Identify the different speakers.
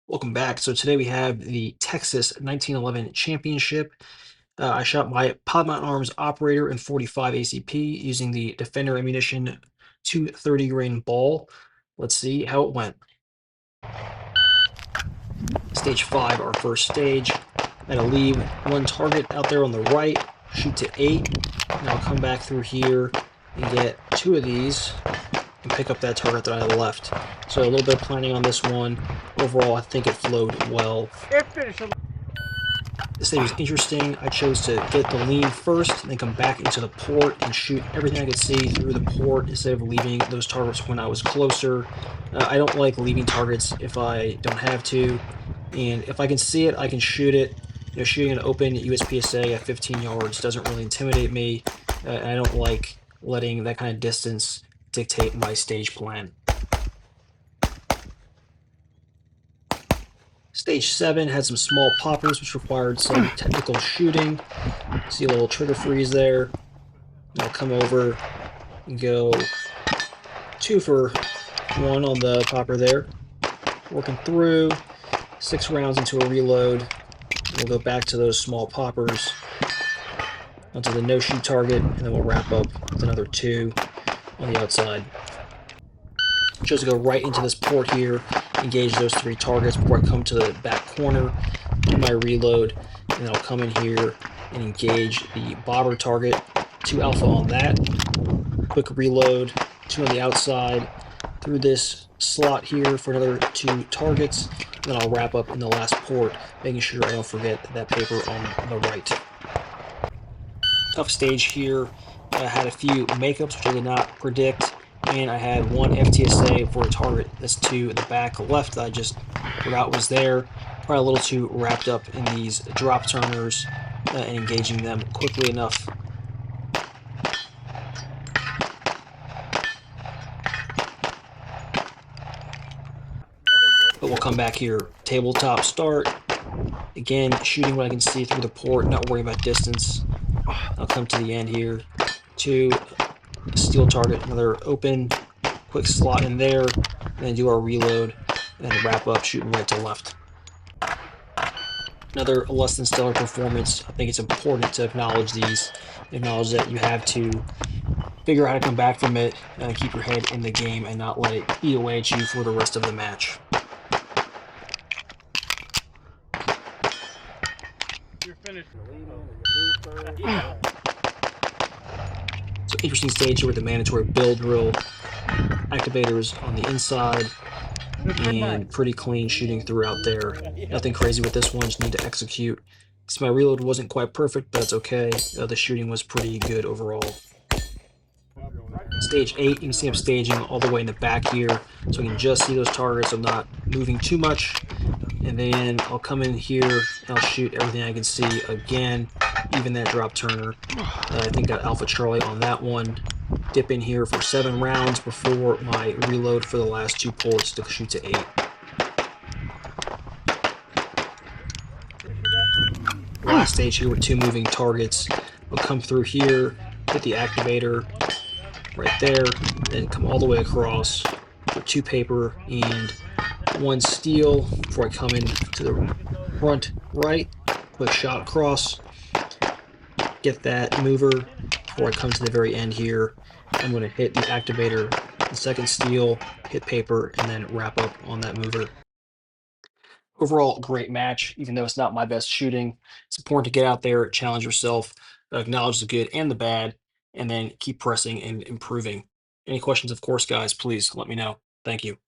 Speaker 1: Welcome back. So today we have the Texas 1911 Championship. I shot my Pod Mountain Arms operator in 45 ACP using the Defender Ammunition 230 grain ball. Let's see how it went. Stage 5, our first stage. I'm going to leave one target out there on the right, shoot to 8, and I'll come back through here and get 2 of these and pick up that target that I left. So a little bit of planning on this one. Overall, I think it flowed well. This thing was interesting. I chose to get the lean first, and then come back into the port and shoot everything I could see through the port instead of leaving those targets when I was closer. I don't like leaving targets if I don't have to, and if I can see it, I can shoot it. Shooting an open USPSA at 15 yards doesn't really intimidate me, and I don't like letting that kind of distance dictate my stage plan. Stage 7 had some small poppers, which required some technical shooting. See a little trigger freeze there. I'll come over and go 2 for 1 on the popper there. Working through 6 rounds into a reload. We'll go back to those small poppers onto the no-shoot target, and then we'll wrap up with another 2 on the outside. Chose to go right into this port here, engage those 3 targets before I come to the back corner, do my reload, and then I'll come in here and engage the bobber target, 2 alpha on that, quick reload, 2 on the outside, through this slot here for another 2 targets, and then I'll wrap up in the last port, making sure I don't forget that paper on the right. Tough stage here. I had a few makeups, which I did not predict, and I had 1 FTSA for a target that's to the back left that I just forgot was there. Probably a little too wrapped up in these drop turners and engaging them quickly enough. But we'll come back here. Tabletop start. Again, shooting what I can see through the port, not worrying about distance. I'll come to the end here. 2 steel target, another open, quick slot in there, and then do our reload, and then wrap up shooting right to left. Another less than stellar performance. I think it's important to acknowledge these, acknowledge that you have to figure out how to come back from it, keep your head in the game, and not let it eat away at you for the rest of the match.
Speaker 2: You're finished.
Speaker 1: So interesting stage here with the mandatory build drill, activators on the inside, and pretty clean shooting throughout there. Nothing crazy with this one, just need to execute. So my reload wasn't quite perfect, but it's okay. The shooting was pretty good overall. Stage 8, you can see I'm staging all the way in the back here, so I can just see those targets. I'm not moving too much. And then I'll come in here and I'll shoot everything I can see again, even that drop turner. I think got Alpha Charlie on that one. Dip in here for 7 rounds before my reload for the last 2 ports to shoot to 8. Last stage here with 2 moving targets. We'll come through here, hit the activator right there, then come all the way across for 2 paper and 1 steel before I come in to the front right. Quick shot across. Get that mover before I come to the very end here. I'm going to hit the activator, the 2nd steel, hit paper, and then wrap up on that mover. Overall, great match, even though it's not my best shooting. It's important to get out there, challenge yourself, acknowledge the good and the bad, and then keep pressing and improving. Any questions, of course, guys, please let me know. Thank you.